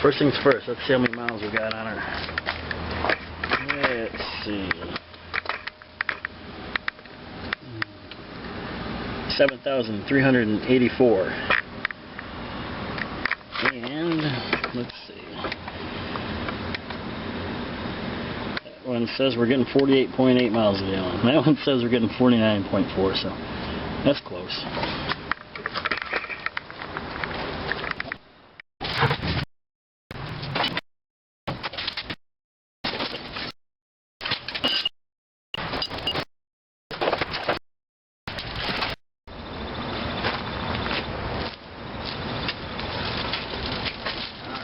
first things first, let's see how many miles we got on her. Let's see. 7,384. And let's see. That one says we're getting 48.8 miles a gallon. That one says we're getting 49.4, so that's close.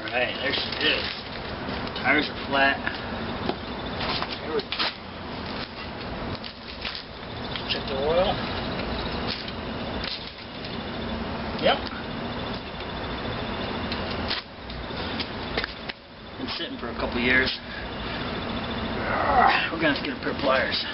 Alright, there she is. Tires are flat. Here we go. Check the oil. Yep. Been sitting for a couple years. We're gonna have to get a pair of pliers.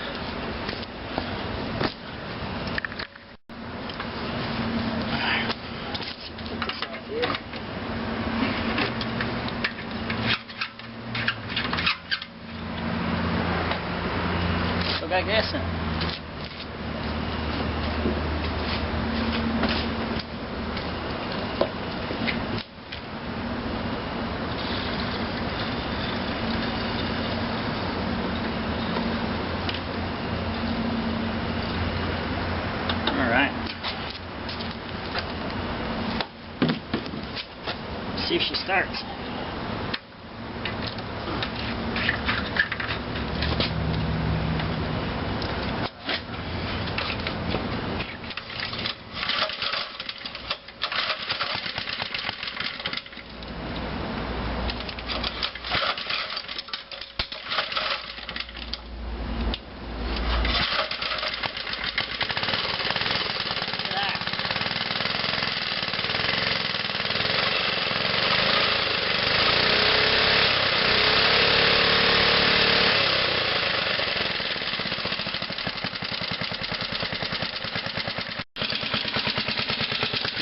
Got gas in it. All right. See if she starts.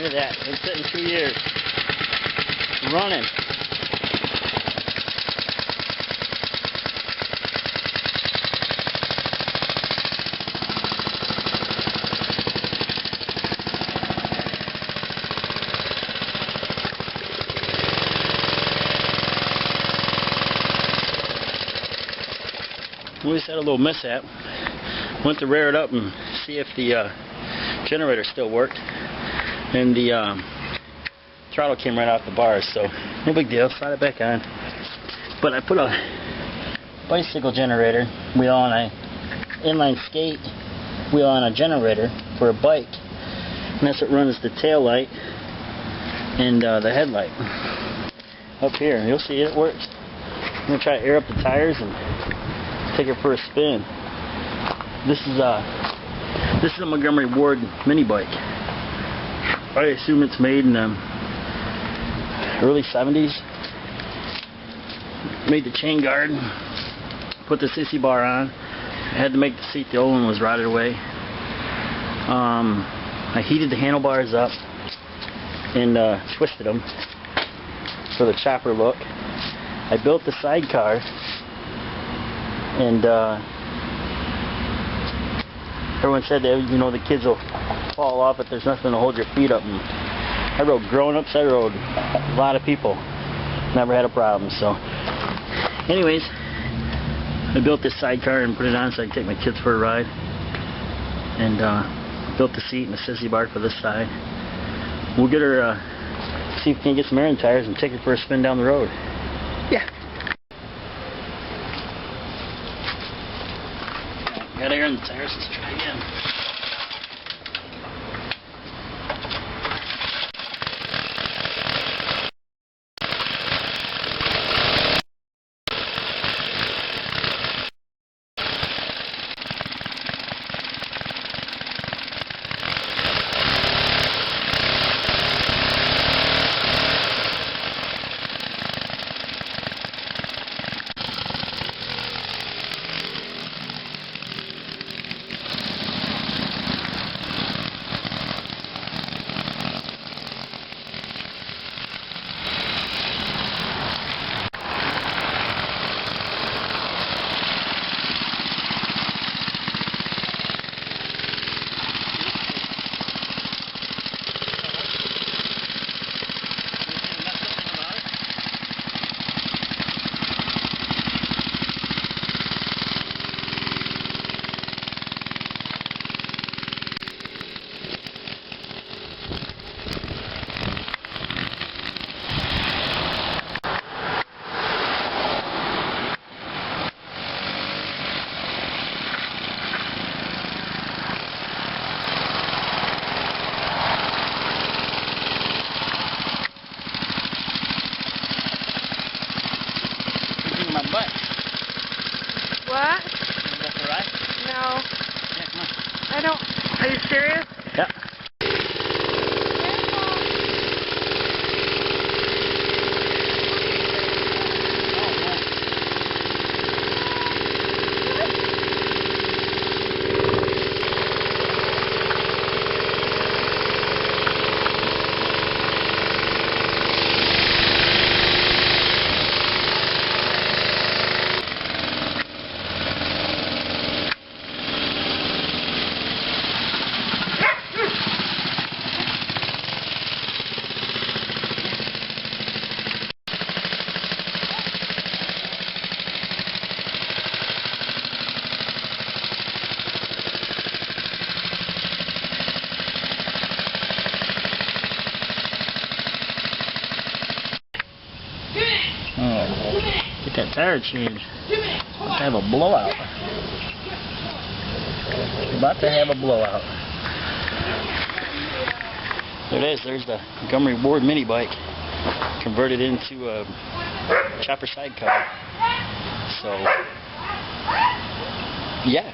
Look at that. Been sitting 2 years. Running. We just had a little mishap. Went to rear it up and see if the generator still worked. And the throttle came right off the bars, so no big deal, slide it back on. But I put a bicycle generator wheel on a inline skate wheel on a generator for a bike, and that's what runs the tail light and the headlight up here. You'll see it works. I'm gonna try to air up the tires and take it for a spin. This is a Montgomery Ward mini bike. I assume it's made in the early 70s. Made the chain guard, put the sissy bar on. I had to make the seat, the old one was rotted away. I heated the handlebars up and twisted them for the chopper look. I built the sidecar and everyone said that, you know, the kids will fall off if there's nothing to hold your feet up. And I rode grown-ups, I rode a lot of people. Never had a problem. So anyways, I built this sidecar and put it on so I could take my kids for a ride. And built the seat and the sissy bar for this side. We'll get her, see if we can get some air in the tires and take her for a spin down the road. Yeah. Got air in the tires, let's try again. Oh, get that tire changed. About to have a blowout. About to have a blowout. There it is. There's the Montgomery Ward mini bike converted into a chopper sidecar. So, yeah.